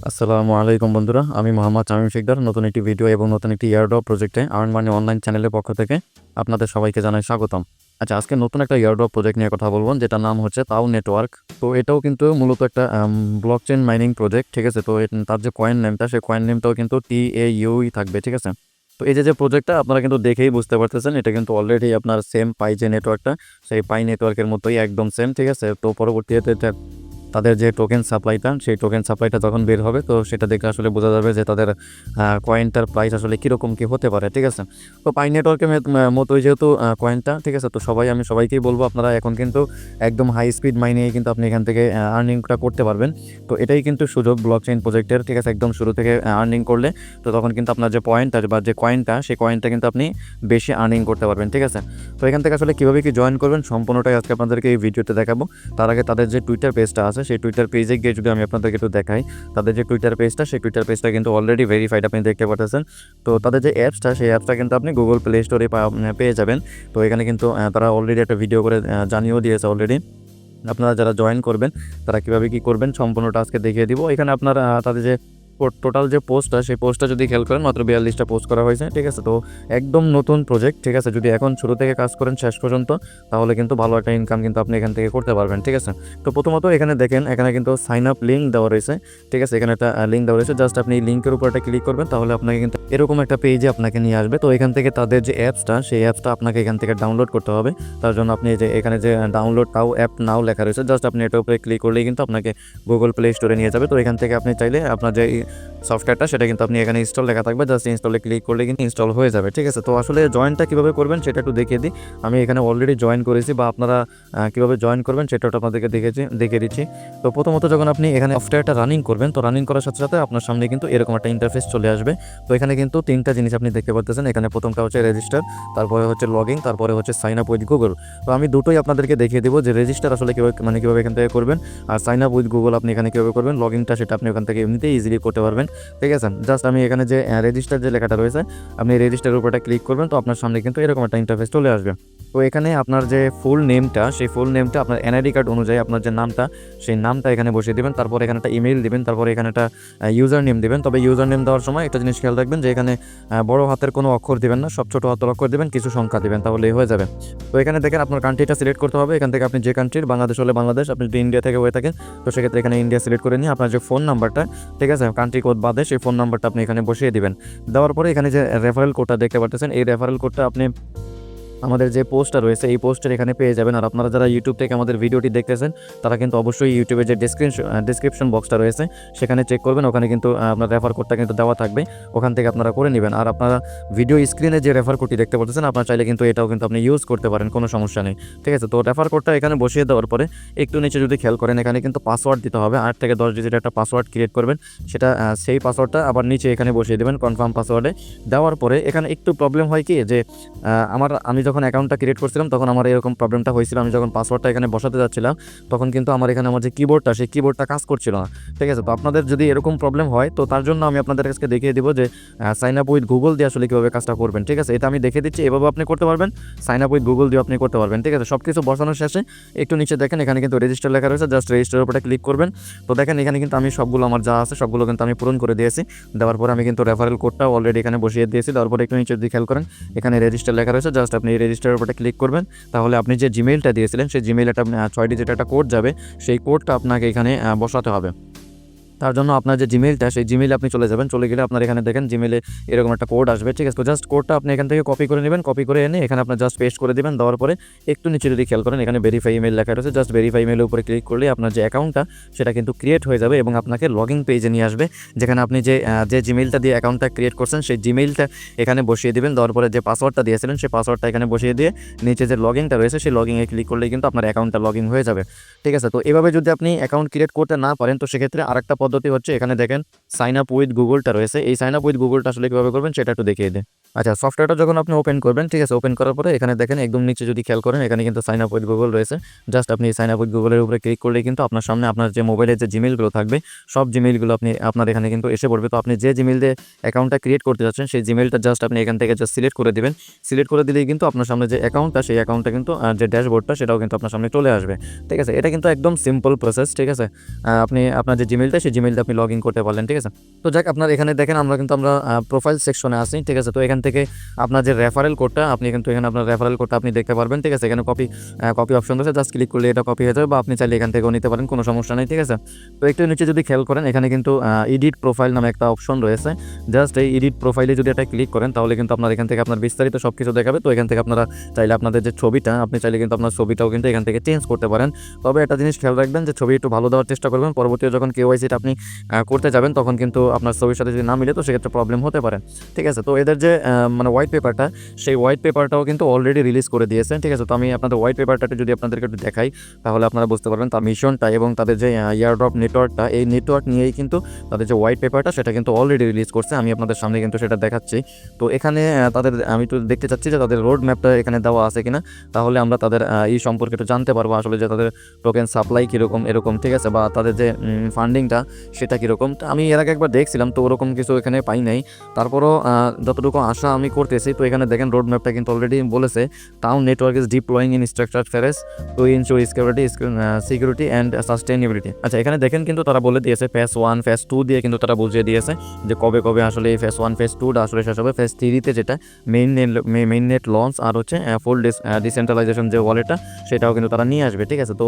আসসালামু আলাইকুম বন্ধুরা, আমি মোহাম্মদ শামীম শিকদার। নতুন একটি ভিডিও এবং নতুন একটি এয়ারড্রপ প্রজেক্টে আর্ন মানি অনলাইন চ্যানেলের পক্ষ থেকে আপনাদের সবাইকে জানাই স্বাগতম। আচ্ছা, আজকে নতুন একটা এয়ারড্রপ প্রজেক্ট নিয়ে কথা বলবো, যেটার নাম হচ্ছে তাও নেটওয়ার্ক। তো এটাও কিন্তু মূলত একটা ব্লকচেন মাইনিং প্রজেক্ট, ঠিক আছে। তো তার যে কয়েন নেমটা, সেই কয়েন নেমটাও কিন্তু TAUই থাকবে, ঠিক আছে। তো এই যে প্রজেক্টটা আপনারা কিন্তু দেখেই বুঝতে পারতেছেন, এটা কিন্তু অলরেডি আপনার সেম পাই যে নেটওয়ার্কটা, সেই পাই নেটওয়ার্কের মতোই একদম সেম, ঠিক আছে। তো পরবর্তীতে তাদের যে টোকেন সাপ্লাইটা, সেই টোকেন সাপ্লাইটা যখন বের হবে, তো সেটা দেখে আসলে বোঝা যাবে যে তাদের কয়েনটার প্রাইস আসলে কীরকম কী হতে পারে, ঠিক আছে। তো পাই নেটওয়ার্কের মতোই যেহেতু কয়েনটা, ঠিক আছে। তো আমি সবাইকেই বলবো, আপনারা এখন কিন্তু একদম হাই স্পিড মাইনেই কিন্তু আপনি এখান থেকে আর্নিংটা করতে পারবেন। তো এটাই কিন্তু সুযোগ ব্লকচেইন প্রজেক্টের, ঠিক আছে। একদম শুরু থেকে আর্নিং করলে তো তখন কিন্তু আপনার যে পয়েন্টটা বা যে কয়েনটা, সেই কয়েনটা কিন্তু আপনি বেশি আর্নিং করতে পারবেন, ঠিক আছে। তো এখান থেকে আসলে কীভাবে কি জয়েন করবেন সম্পূর্ণটাই আজকে আপনাদেরকে এই ভিডিওতে দেখাবো। তার আগে তাদের যে টুইটার পেজটা আছে, সেই টুইটার পেজে গিয়ে যদি আমি আপনাদেরকে একটু দেখাই, তাদের যে টুইটার পেজটা, সেই টুইটার পেজটা কিন্তু অলরেডি ভেরিফাইড, আপনি দেখতে পাচ্ছেন। তো তাদের যে অ্যাপসটা, সেই অ্যাপসটা কিন্তু আপনি গুগল প্লে স্টোরে পেয়ে যাবেন। তো এখানে কিন্তু তারা অলরেডি একটা ভিডিও করে জানিয়েও দিয়েছে অলরেডি। আপনারা যারা জয়েন করবেন তারা কীভাবে কী করবেন সম্পূর্ণটা আজকে দেখিয়ে দিব। এখানে আপনার তাদের যে টোটাল যে পোস্টটা, সেই পোস্টটা যদি খেয়াল করেন, মাত্র 42টা পোস্ট করা হয়েছে, ঠিক আছে। তো একদম নতুন প্রজেক্ট, ঠিক আছে। যদি এখন শুরু থেকে কাজ করেন শেষ পর্যন্ত, তাহলে কিন্তু ভালো একটা ইনকাম কিন্তু আপনি এখান থেকে করতে পারবেন, ঠিক আছে। তো প্রথমত এখানে দেখেন, এখানে কিন্তু সাইন আপ লিঙ্ক দেওয়া রয়েছে, ঠিক আছে। এখানে একটা লিঙ্ক দেওয়া রয়েছে, জাস্ট আপনি লিঙ্কের উপর একটা ক্লিক করবেন, তাহলে আপনাকে কিন্তু এরকম একটা পেজে আপনাকে নিয়ে আসবে। তো এখান থেকে তাদের যে অ্যাপসটা, সেই অ্যাপসটা আপনাকে এখান থেকে ডাউনলোড করতে হবে। তার জন্য আপনি যে এখানে যে ডাউনলোড তাও অ্যাপ নাও লেখা রয়েছে, জাস্ট আপনি এটার উপরে ক্লিক করলেই কিন্তু আপনাকে গুগল প্লে স্টোরে নিয়ে যাবে। তো এখান থেকে আপনি চাইলে আপনার যে সফটওয়্যারটা, সেটা কিন্তু আপনি এখানে ইনস্টল লেখা থাকবে, জাস্ট ইনস্টলে ক্লিক করলে কিন্তু ইনস্টল হয়ে যাবে, ঠিক আছে। তো আসলে জয়েনটা কীভাবে করবেন সেটা একটু দেখিয়ে দিই। আমি এখানে অলরেডি জয়েন করেছি, বা আপনারা কীভাবে জয়েন করবেন সেটাও আপনাদেরকে দেখিয়ে দিচ্ছি। তো প্রথমত যখন আপনি এখানে সফটওয়্যারটা রানিং করবেন, তো রানিং করার সাথে সাথে আপনার সামনে কিন্তু এরকম একটা ইন্টারফেস চলে আসবে। তো এখানে কিন্তু তিনটা জিনিস আপনি দেখতে পাচ্ছেন। এখানে প্রথমটা হচ্ছে রেজিস্টার, তারপরে হচ্ছে লগইন, তারপরে হচ্ছে সাইন আপ উইথ গুগল। তো আমি দুটোই আপনাদেরকে দেখিয়ে দেবো, যে রেজিস্টার আসলে কীভাবে এখান থেকে করবেন, আর সাইন আপ উইথ গুগল আপনি এখানে কীভাবে করবেন, লগইনটা সেটা আপনি ওখান থেকে এমনিতেই ইজিলি করতে পারবেন, ঠিক আছে। জাস্ট আমি এখানে যে রেজিস্টার যে লেখাটা রয়েছে, আপনি রেজিস্টারের উপরটা ক্লিক করবেন, তো আপনার সামনে কিন্তু এরকম একটা ইন্টারফেস চলে আসবে। তো এখানে আপনার যে ফুল নেমটা, সেই ফুল নেমটা আপনার এনআইডি কার্ড অনুযায়ী আপনার যে নামটা, সেই নামটা এখানে বসিয়ে দেবেন। তারপর এখানে একটা ইমেল দিবেন, তারপর এখানে একটা ইউজার নেম দিবেন। তবে ইউজার নেম দেওয়ার সময় একটা জিনিস খেয়াল রাখবেন, যে এখানে বড় হাতের কোনো অক্ষর দিবেন না, সব ছোট হাতের অক্ষর দিবেন, কিছু সংখ্যা দিবেন, তাহলেই হয়ে যাবে। তো এখানে দেখেন আপনার কান্ট্রিটা সিলেক্ট করতে হবে। এখান থেকে আপনি যে কান্ট্রির, বাংলাদেশ হলে বাংলাদেশ, আপনি যদি ইন্ডিয়া থেকে হয়ে থাকেন, তো সেক্ষেত্রে এখানে ইন্ডিয়া সিলেক্ট করে নিয়ে আপনার যে ফোন নাম্বারটা, ঠিক আছে, কান্ট্রি কোড বাদে সেই ফোন নাম্বারটা আপনি এখানে বসিয়ে দিবেন। দেওয়ার পরে এখানে যে রেফারেল কোডটা দেখতে পাচ্ছেন, এই রেফারেল কোডটা আপনি আমাদের যে পোস্টটা রয়েছে, এই পোস্টের এখানে পেয়ে যাবেন। আর আপনারা যারা ইউটিউব থেকে আমাদের ভিডিওটি দেখতেছেন, তারা কিন্তু অবশ্যই ইউটিউবের যে ডেসক্রিপশন বক্সটা রয়েছে, সেখানে চেক করবেন। ওখানে কিন্তু আপনার রেফার কোডটা কিন্তু দেওয়া থাকবে, ওখান থেকে আপনারা করে নেবেন। আর আপনারা ভিডিও স্ক্রিনে যে রেফার কোডটি দেখতে পাচ্ছেন, আপনারা চাইলে কিন্তু এটাও কিন্তু আপনি ইউজ করতে পারেন, কোনো সমস্যা নেই, ঠিক আছে। তো রেফার কোডটা এখানে বসিয়ে দেওয়ার পরে একটু নিচে যদি খেয়াল করেন, এখানে কিন্তু পাসওয়ার্ড দিতে হবে। 8 থেকে 10 ডিজিট একটা পাসওয়ার্ড ক্রিয়েট করবেন, সেটা সেই পাসওয়ার্ডটা আবার নিচে এখানে বসিয়ে দেবেন কনফার্ম পাসওয়ার্ডে। দেওয়ার পরে এখানে একটু প্রবলেম হয় কি, যে আমি যখন অ্যাকাউন্টটা ক্রিয়েট করছিলাম, তখন আমার এরকম প্রবলেমটা হয়েছিল। আমি যখন পাসওয়ার্ডটা এখানে বসাতে যাচ্ছিলাম, তখন কিন্তু আমার এখানে আমার যে কিবোর্ডটা, সেই কিবোর্ডটা কাজ করছিল না, ঠিক আছে। তো আপনাদের যদি এরকম প্রবলেম হয়, তো তার জন্য আমি আপনাদের কাছে দেখিয়ে দিব যে সাইন আপ উইথ গুগল দিয়ে আসলে কীভাবে কাজটা করবেন, ঠিক আছে। এটা আমি দেখিয়ে দিচ্ছি, এভাবে আপনি করতে পারবেন, সাইন আপ উইথ গুগল দিয়ে আপনি করতে পারবেন, ঠিক আছে। সব কিছু বসানোর শেষে একটু নিচে দেখেন, এখানে কিন্তু রেজিস্টার লেখা রয়েছে, জাস্ট রেজিস্টারের উপরে ক্লিক করবেন। তো দেখেন এখানে কিন্তু আমি সবগুলো, আমার যা আছে সবগুলো কিন্তু আমি পূরণ করে দিয়েছি। দেওয়ার পরে আমি কিন্তু রেফারেল কোডটাও অলরেডি এখানে বসিয়ে দিয়েছি। তারপরে একটু নিচে যদি খেয়াল করেন, এখানে রেজিস্টার লেখা রয়েছে, জাস্ট আপনি এই রেজিস্টারের উপরে ক্লিক করবেন। তাহলে আপনি যে জিমেইলটা দিয়েছিলেন, সেই জিমেইলে একটা 6 ডিজিট একটা কোড যাবে, সেই কোডটা আপনাকে এখানে বসাতে হবে। তার জন্য আপনার যে জিমেইলটা, সেই জিমেইলে আপনি চলে যাবেন। চলে গেলে আপনার এখানে দেখেন জিমেইলে এরকম একটা কোড আসবে, ঠিক আছে। তো জাস্ট কোডটা আপনি এখান থেকে কপি করে নেবেন, কপি করে এনে এখানে আপনার জাস্ট পেস্ট করে দিবেন। দেওয়ার পরে একটু নিচে যদি খেয়াল করেন, এখানে ভেরিফাই ইমেল লেখা রয়েছে, জাস্ট ভেরিফাই ইমেলের উপরে ক্লিক করলে আপনার যে অ্যাকাউন্টটা, সেটা কিন্তু ক্রিয়েট হয়ে যাবে এবং আপনাকে লগইন পেজে নিয়ে আসবে, যেখানে আপনি যে জিমেইলটা দিয়ে অ্যাকাউন্টটা ক্রিয়েট করছেন, সেই জিমেইলটা এখানে বসিয়ে দিবেন। দেওয়ার পরে যে পাসওয়ার্ডটা দিয়েছিলেন, সেই পাসওয়ার্ডটা এখানে বসিয়ে দিয়ে নিচে যে লগইনটা রয়েছে, সেই লগইনে ক্লিক করলেই কিন্তু আপনার অ্যাকাউন্টটা লগইন হয়ে যাবে, ঠিক আছে। তো এভাবে যদি আপনি অ্যাকাউন্ট ক্রিয়েট করতে না পারেন, তো সেক্ষেত্রে আরেকটা পদ্ধতি হচ্ছে, এখানে দেখেন সাইন আপ উইথ গুগলটা রয়েছে। এই সাইন আপ উইথ গুগলটা আসলে কীভাবে করবেন সেটা একটু দেখিয়ে দিই। আচ্ছা, সফটওয়্যারটা যখন আপনি ওপেন করবেন, ঠিক আছে? ওপেন করার পরে এখানে দেখেন একদম নিচে যদি খেয়াল করেন, এখানে কিন্তু সাইন আপ উইথ গুগল রয়েছে। জাস্ট আপনি সাইন আপ উইথ গুগলের উপরে ক্লিক করলেই কিন্তু আপনার সামনে আপনার যে মোবাইলের যে জিমেইলগুলো থাকবে, সব জিমেইলগুলো আপনার এখানে কিন্তু এসে পড়বে। তো আপনি যে জিমেইল দিয়ে অ্যাকাউন্টটা ক্রিয়েট করতে যাচ্ছেন, সেই জিমেইলটা জাস্ট আপনি এখান থেকে জাস্ট সিলেক্ট করে দিবেন। সিলেক্ট করে দিলেই কিন্তু আপনার সামনে যে অ্যাকাউন্টটা, সেই অ্যাকাউন্টটা কিন্তু যে ড্যাশবোর্ডটা, সেটাও কিন্তু আপনার সামনে চলে আসবে। ঠিক আছে? এটা কিন্তু একদম সিম্পল প্রসেস। ঠিক আছে? আপনি আপনার যে জিমেইলটা, সেই জিমেইলটা আপনি লগ ইন করতে পারলেন। ঠিক আছে? তো যাক, আপনার এখানে দেখেন আমরা প্রোফাইল সেকশনে আছি। ঠিক আছে? তো এখান থেকে আপনার যে রেফারেল কোডটা, আপনি কিন্তু এখানে আপনার রেফারেল কোডটা আপনি দেখতে পারবেন। ঠিক আছে? এখানে কপি অপশন রয়েছে, জাস্ট ক্লিক করলে এটা কপি হয়ে যাবে, বা আপনি চাইলে এখান থেকেও নিতে পারেন, কোনো সমস্যা নেই। ঠিক আছে? তো একটু নিচে যদি খেয়াল করেন, এখানে কিন্তু এডিট প্রোফাইল নামে একটা অপশন রয়েছে। জাস্ট এই এডিট প্রোফাইলে যদি এটা ক্লিক করেন, তাহলে কিন্তু আপনার এখান থেকে আপনার বিস্তারিত সব কিছু দেখাবে। তো এখান থেকে আপনারা চাইলে আপনাদের যে ছবিটা, আপনি চাইলে কিন্তু আপনার ছবিটাও কিন্তু এখান থেকে চেঞ্জ করতে পারেন। তবে একটা জিনিস খেয়াল রাখবেন যে ছবি একটু ভালো দেওয়ার চেষ্টা করবেন। পরবর্তীতে যখন কেওয়াইসিটা আপনি করতে যাবেন, তখন কিন্তু আপনার ছবির সাথে যদি না মিলে, তো সেক্ষেত্রে প্রবলেম হতে পারে। ঠিক আছে? তো এদের যে মানে হোয়াইট পেপারটা, সেই হোয়াইট পেপারটাও কিন্তু অলরেডি রিলিজ করে দিয়েছে। ঠিক আছে? তো আমি আপনাদের হোয়াইট পেপারটাতে যদি আপনাদেরকে একটু দেখাই, তাহলে আপনারা বুঝতে পারবেন তার মিশনটা এবং তাদের যে এয়ারড্রপ নেটওয়ার্কটা, এই নেটওয়ার্ক নিয়েই কিন্তু তাদের যে হোয়াইট পেপারটা, সেটা কিন্তু অলরেডি রিলিজ করছে। আমি আপনাদের সামনে কিন্তু সেটা দেখাচ্ছি। তো এখানে আমি একটু দেখতে চাচ্ছি যে তাদের রোড ম্যাপটা এখানে দেওয়া আছে কিনা, তাহলে আমরা তাদের এই সম্পর্কে একটু জানতে পারবো আসলে, যে তাদের টোকেন সাপ্লাই কীরকম এরকম। ঠিক আছে? বা তাদের যে ফান্ডিংটা, সেটা কীরকম। তো আমি এর আগে একবার দেখছিলাম, তো ওরকম কিছু এখানে পাই নাই। তারপরও যতটুকু আশা আমি করতেছি, তো এখানে দেখেন রোড ম্যাপটা কিন্তু অলরেডি বলেছে, town network is deploying infrastructure fares to ensure security and sustainability. আচ্ছা, এখানে দেখেন কিন্তু তারা বলে দিয়েছে ফেজ 1 ফেজ 2 দিয়ে কিন্তু তারা বুঝিয়ে দিয়েছে যে কবে কবে আসলে এই ফেজ 1 ফেজ 2টা আসলে শেষ হবে। ফেজ 3তে যেটা মেইন নেট লঞ্চ আর হচ্ছে ফুল ডিসেন্ট্রালাইজেশন যে ওয়ালেটটা, সেটাও কিন্তু তারা নিয়ে আসবে। ঠিক আছে? তো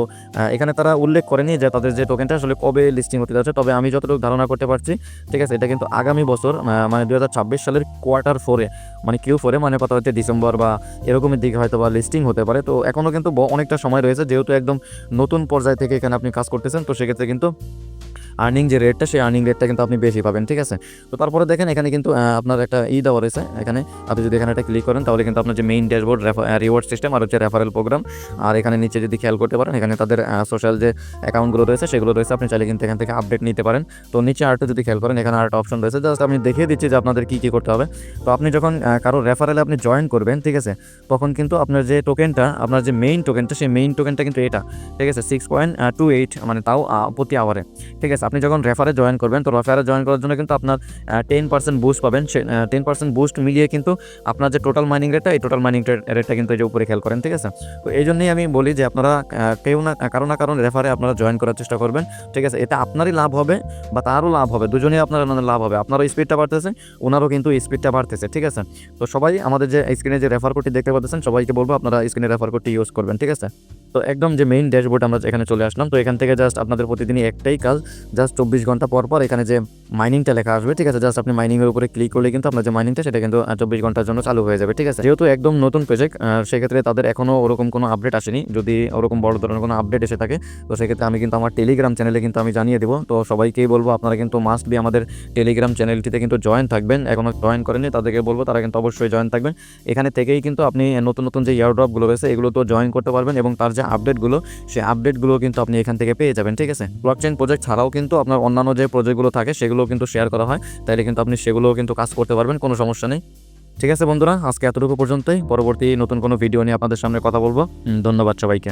এখানে তারা উল্লেখ করেনি যে তাদের যে টোকেনটা আসলে কবে লিস্টিং হতে যাচ্ছে। তবে আমি যতটুকু ধারণা করতে পারছি, ঠিক আছে, এটা কিন্তু আগামী বছর মানে 2026 সালের Q4 মানে Q4 মানে কথা হচ্ছে ডিসেম্বর বা এরকমের দিকে হয়তো বা লিস্টিং হতে পারে। তো এখনও কিন্তু অনেকটা সময় রয়েছে, যেহেতু একদম নতুন পর্যায় থেকে এখানে আপনি কাজ করতেছেন। তো সেক্ষেত্রে কিন্তু আর্নিং যে রেটটা, সেই আর্নিং রেটটা কিন্তু আপনি বেশি পাবেন। ঠিক আছে? তো তারপরে দেখেন এখানে কিন্তু আপনার একটা দেওয়া রয়েছে। এখানে আপনি যদি এখানে একটা ক্লিক করেন, তাহলে কিন্তু আপনার যে মেইন ড্যাশবোর্ড, রিওয়ার্ড সিস্টেম আর হচ্ছে রেফারেল প্রোগ্রাম, আর এখানে নিচে যদি খেয়াল করতে পারেন, এখানে তাদের সোশ্যাল যে অ্যাকাউন্টগুলো রয়েছে, সেগুলো রয়েছে। আপনি চাইলে কিন্তু এখান থেকে আপডেট নিতে পারেন। তো নিচে আরেকটা যদি খেয়াল করেন, এখানে আরেকটা অপশন রয়েছে। জাস্ট আমি দেখিয়ে দিচ্ছি যে আপনাদের কী কী করতে হবে। তো আপনি যখন কারো রেফারেলে আপনি জয়েন করবেন, ঠিক আছে, তখন কিন্তু আপনার যে টোকেনটা, আপনার যে মেইন টোকেনটা, সেই মেইন টোকেনটা কিন্তু এটা। ঠিক আছে? 6.28 মানে তাও প্রতি আওয়ারে। ঠিক আছে? আপনি যখন রেফারে জয়েন করবেন, তো রেফারে জয়েন করার জন্য কিন্তু আপনার 10% বুস্ট পাবেন। সে 10% বুস্ট মিলিয়ে কিন্তু আপনার যে টোটাল মাইনিং রেটটা, এই টোটাল মাইনিং রেটটা কিন্তু এই যে উপরে খেয়াল করেন। ঠিক আছে? তো এই জন্যই আমি বলি যে আপনারা কেউ না কারণ রেফারে আপনারা জয়েন করার চেষ্টা করবেন। ঠিক আছে? এটা আপনারই লাভ হবে বা তারও লাভ হবে, দুজনেই আপনার লাভ হবে। আপনারও স্পিডটা বাড়তেছে, ওনারও কিন্তু স্পিডটা বাড়তেছে। ঠিক আছে? তো সবাই আমাদের যে স্ক্রিনে যে রেফার কোডটি দেখতে পাচ্ছেন, সবাইকে বলবো আপনারা স্ক্রিনে রেফার কোডটি ইউজ করবেন। ঠিক আছে? তো একদম যে মেইন ড্যাশবোর্ড আমরা এখানে চলে আসলাম। তো এখান থেকে জাস্ট আপনাদের প্রতিদিনই একটাই কাজ, জাস্ট 24 ঘন্টা পর পর এখানে যে মাইনিংটা লেখা আসবে, ঠিক আছে, জাস্ট আপনি মাইনিংয়ের উপরে ক্লিক করলে কিন্তু আপনার যে মাইনিংটা, সেটা কিন্তু 24 ঘন্টার জন্য চালু হয়ে যাবে। ঠিক আছে? যেহেতু একদম নতুন প্রজেক্ট, সেক্ষেত্রে তাদের এখনও ওরকম কোনো আপডেট আসেনি। যদি ওরকম বড় ধরনের কোনো আপডেট এসে থাকে, তো সেক্ষেত্রে আমি কিন্তু আমার টেলিগ্রাম চ্যানেলে কিন্তু আমি জানিয়ে দেবো। তো সবাইকেই বলবো আপনারা কিন্তু মাস্ট বি আমাদের টেলিগ্রাম চ্যানেলটিতে কিন্তু জয়েন থাকবেন। এখনও জয়েন করেনি তাদেরকে বলবো তারা কিন্তু অবশ্যই জয়েন থাকবেন। এখানে থেকেই কিন্তু আপনি নতুন নতুন যে এয়ারড্রপগুলো রয়েছে, এগুলো তো জয়েন করতে পারবেন, এবং তার যে আপডেটগুলো, সেই আপডেটগুলো কিন্তু আপনি এখান থেকে পেয়ে যাবেন। ঠিক আছে? ব্লকচেইন প্রজেক্ট ছাড়াও কিন্তু আপনার অন্যান্য যে প্রজেক্টগুলো থাকে, সেগুলো কিন্তু শেয়ার করা হয়, তাইলে কিন্তু আপনি সেগুলোও কিন্তু কাজ করতে পারবেন, কোনো সমস্যা নেই। ঠিক আছে বন্ধুরা, আজকে এতটুকু পর্যন্তই। পরবর্তী নতুন কোনো ভিডিও নিয়ে আপনাদের সামনে কথা বলবো। ধন্যবাদ সবাইকে।